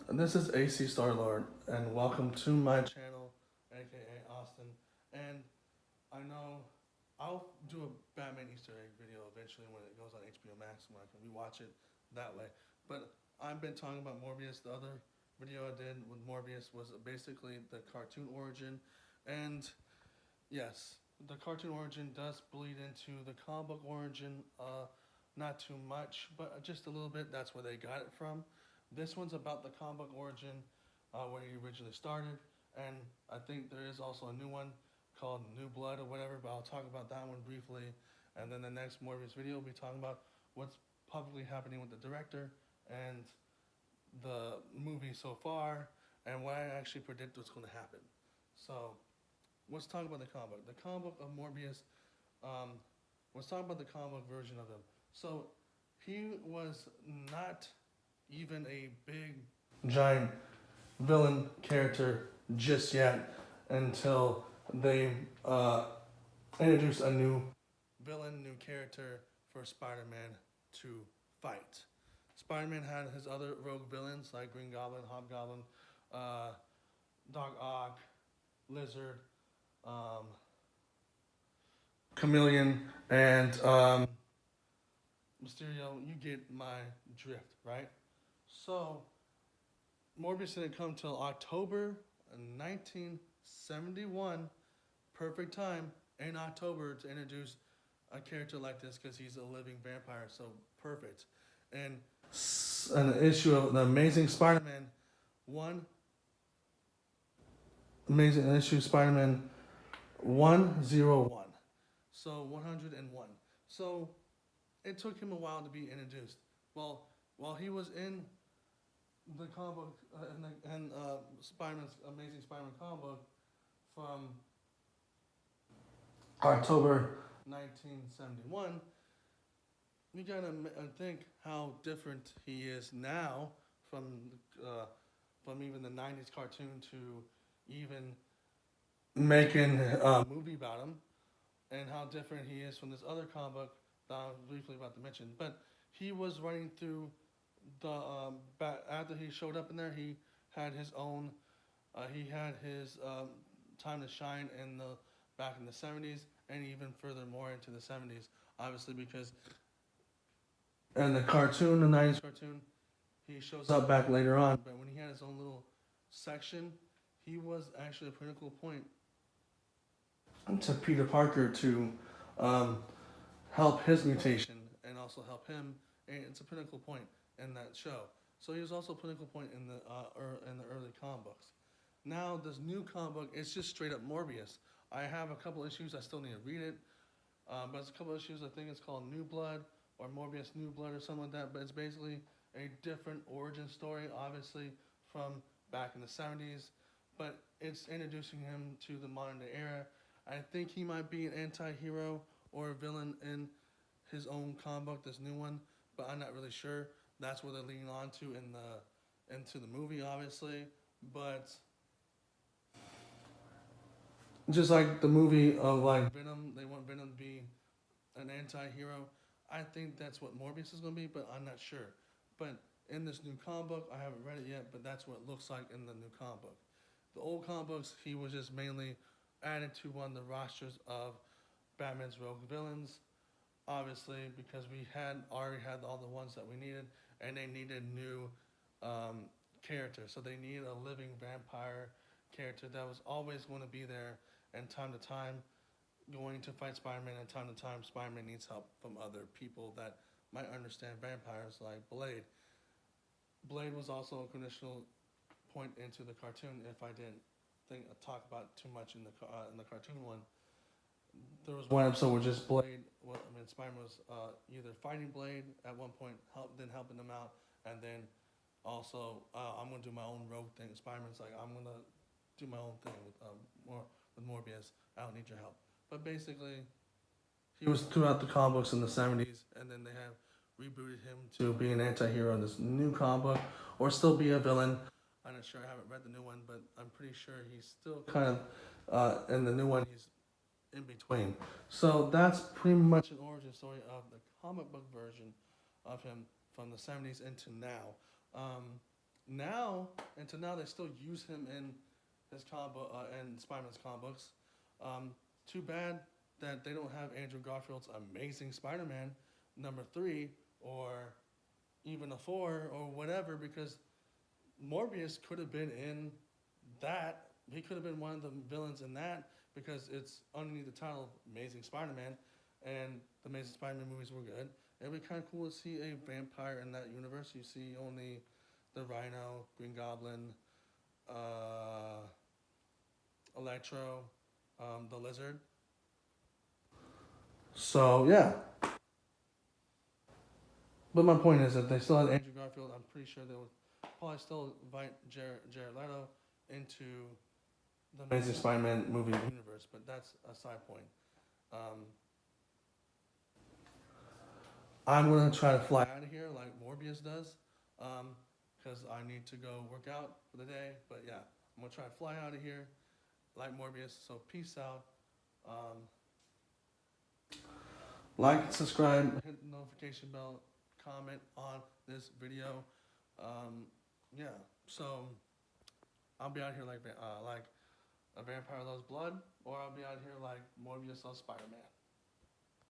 This is AC Starlord, and welcome to my channel, aka Austin. And I know I'll do a Batman Easter egg video eventually when it goes on HBO Max, when I can rewatch it that way. But I've been talking about Morbius. The other video I did with Morbius was basically the cartoon origin, and yes, the cartoon origin does bleed into the comic book origin. Not too much, but just a little bit. That's where they got it from. This one's about the comic book origin, where he originally started, and I think there is also a new one called New Blood or whatever. But I'll talk about that one briefly, and then the next Morbius video will be talking about what's publicly happening with the director and the movie so far, and what I actually predict what's going to happen. So let's talk about the comic book. The comic book of Morbius. Um, let's talk about the comic book version of him. So he was not even a big giant villain character just yet until they introduced a new villain, new character for Spider-Man to fight. Spider-Man had his other rogue villains like Green Goblin, Hobgoblin, uh, Doc Ock, Lizard, um, Chameleon, and Mysterio. You get my drift, right? So Morbius didn't come till October 1971. Perfect time in October to introduce a character like this because he's a living vampire. So perfect. And an issue of the Amazing Spider-Man one, Amazing issue Spider-Man 101. So 101. So it took him a while to be introduced. Well, while he was in the comic book and Spider-Man's Amazing Spider-Man comic book from October 1971, you gotta think how different he is now from uh, from even the '90s cartoon to even making a movie about him, and how different he is from this other comic book that I was briefly about to mention. But he was running through the after he showed up in there, he had his own. He had his time to shine in the back in the '70s, and even further more into the '70s. Obviously, because in the cartoon, the '90s cartoon, he shows up back later on. But when he had his own little section, he was actually a critical point to Peter Parker to um, help his mutation and also help him. And it's a pinnacle point in that show. So he was also a pinnacle point in the early comic books. Now this new comic book, it's just straight up Morbius. I have a couple issues. I still need to read it, but it's a couple issues. I think it's called New Blood or Morbius New Blood or something like that. But it's basically a different origin story, obviously from back in the '70s, but it's introducing him to the modern day era. I think he might be an anti-hero or a villain in his own comic book, this new one, but I'm not really sure. That's where they're leaning on to in the into the movie, obviously. But just like the movie of like Venom, they want Venom to be an anti-hero. I think that's what Morbius is going to be, but I'm not sure. But in this new comic book, I haven't read it yet, but that's what it looks like in the new comic book. The old comic books, he was just mainly added to one of the rosters of Batman's rogue villains, obviously because we had already had all the ones that we needed, and they needed new characters. So they needed a living vampire character that was always going to be there, and time to time going to fight Spider-Man, and time to time Spider-Man needs help from other people that might understand vampires, like Blade. Blade was also a conditional point into the cartoon. If I didn't talk about too much in the cartoon one, there was one episode where just Blade, well, I mean, Spider-Man was either fighting Blade at one point, then helping him out, and then also I'm gonna do my own rogue thing. Spider-Man's like, I'm gonna do my own thing with Morbius. I don't need your help. But basically, he was throughout the comic books in the '70s, and then they have rebooted him to be an anti-hero in this new comic book, or still be a villain. I'm not sure. I haven't read the new one, but I'm pretty sure he's still kind of in the new one. He's in between. So that's pretty much an origin story of the comic book version of him from the '70s into now. Um, now, until now, they still use him in his and Spider-Man's comic books. Too bad that they don't have Andrew Garfield's Amazing Spider-Man #3 or even a 4 or whatever, because Morbius could have been in that. He could have been one of the villains in that, because it's underneath the title Amazing Spider-Man, and the Amazing Spider-Man movies were good. It'd be kind of cool to see a vampire in that universe. You see only the Rhino, Green Goblin, Electro, the Lizard. So yeah, but my point is that they still had Andrew Garfield. I'm pretty sure they would probably still invite Jared Leto into the Amazing Spider-Man movie universe, but that's a side point. Um, I'm gonna try to fly out of here like Morbius does, because I need to go work out for the day. But yeah, I'm gonna try to fly out of here like Morbius. So peace out. Um, like, subscribe, hit the notification bell, comment on this video. Yeah, so I'll be out here like a vampire loves blood, or I'll be out here like Morbius loves Spider-Man.